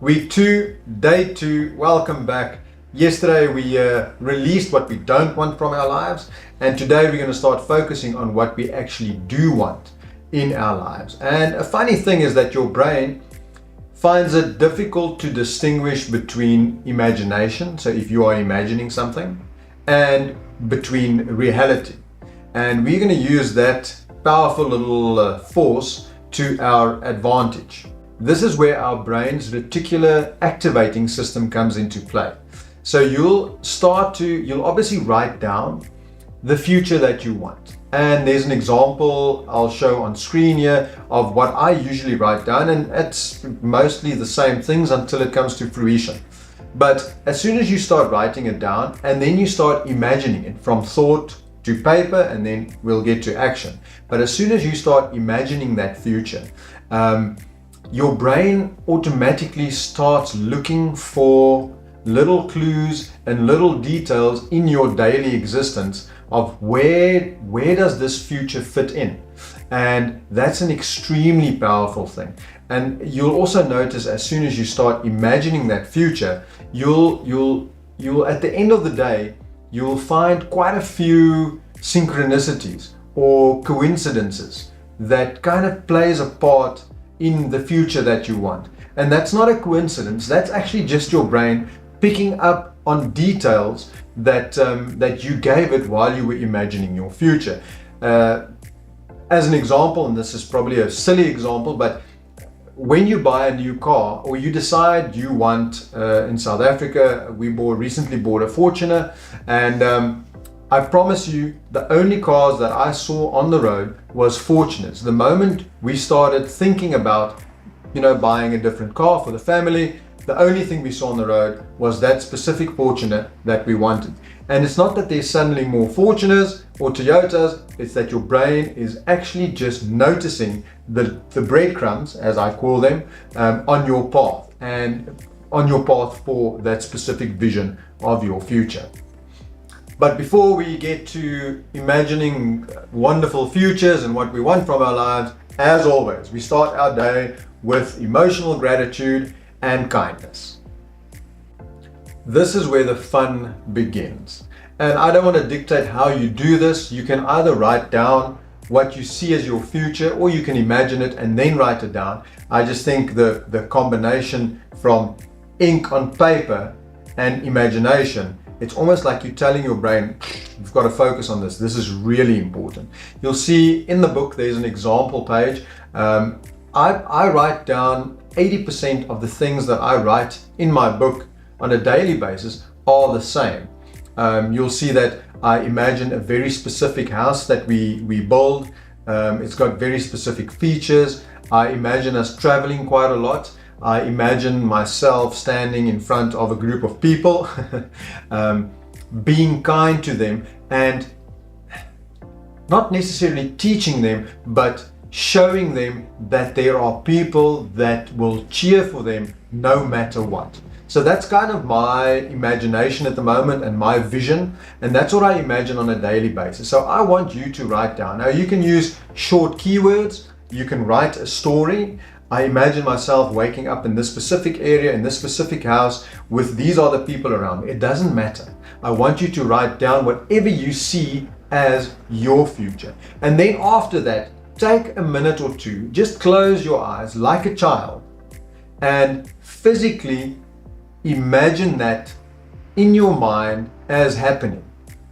Week 2, day 2, welcome back. Yesterday we released what we don't want from our lives, and today we're going to start focusing on what we actually do want in our lives. And a funny thing is that your brain finds it difficult to distinguish between imagination, so if you are imagining something, and between reality. And we're going to use that powerful little force to our advantage. This is where our brain's reticular activating system comes into play. So you'll obviously write down the future that you want. And there's an example I'll show on screen here of what I usually write down, and it's mostly the same things until it comes to fruition. But as soon as you start writing it down and then you start imagining it from thought to paper, and then we'll get to action. But as soon as you start imagining that future, your brain automatically starts looking for little clues and little details in your daily existence of where does this future fit in. And that's an extremely powerful thing. And you'll also notice as soon as you start imagining that future, you'll at the end of the day, you'll find quite a few synchronicities or coincidences that kind of plays a part in the future that you want. And that's not a coincidence, that's actually just your brain picking up on details that you gave it while you were imagining your future. As an example, and this is probably a silly example, but when you buy a new car or you decide you want, in South Africa, we recently bought a Fortuner, and I promise you, the only cars that I saw on the road was Fortuners. The moment we started thinking about, buying a different car for the family, the only thing we saw on the road was that specific Fortuner that we wanted. And it's not that there's suddenly more Fortuners or Toyotas, it's that your brain is actually just noticing the breadcrumbs, as I call them, on your path, and on your path for that specific vision of your future. But before we get to imagining wonderful futures and what we want from our lives, as always, we start our day with emotional gratitude and kindness. This is where the fun begins. And I don't want to dictate how you do this. You can either write down what you see as your future, or you can imagine it and then write it down. I just think the combination from ink on paper and imagination, it's almost like you're telling your brain, you've got to focus on this. This is really important. You'll see in the book, there's an example page. I write down 80% of the things that I write in my book on a daily basis are the same. You'll see that I imagine a very specific house that we build. It's got very specific features. I imagine us traveling quite a lot. I imagine myself standing in front of a group of people, being kind to them, and not necessarily teaching them, but showing them that there are people that will cheer for them no matter what. So that's kind of my imagination at the moment and my vision, and that's what I imagine on a daily basis. So I want you to write down. Now you can use short keywords, you can write a story. I imagine myself waking up in this specific area, in this specific house, with these other people around me. It doesn't matter. I want you to write down whatever you see as your future. And then after that, take a minute or two, just close your eyes like a child and physically imagine that in your mind as happening.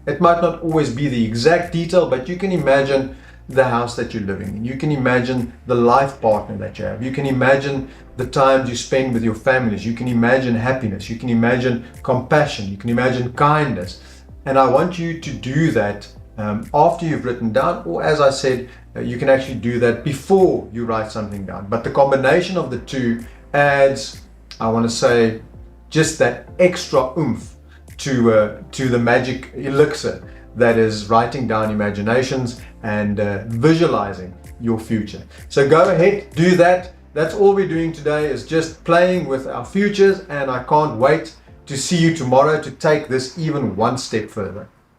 It might not always be the exact detail, but you can imagine the house that you're living in. You can imagine the life partner that you have. You can imagine the times you spend with your families. You can imagine happiness. You can imagine compassion. You can imagine kindness. And I want you to do that after you've written down, or as I said, you can actually do that before you write something down. But the combination of the two adds, I want to say, just that extra oomph to the magic elixir that is writing down imaginations and visualizing your future. So go ahead, do that. That's all we're doing today, is just playing with our futures, and I can't wait to see you tomorrow to take this even one step further.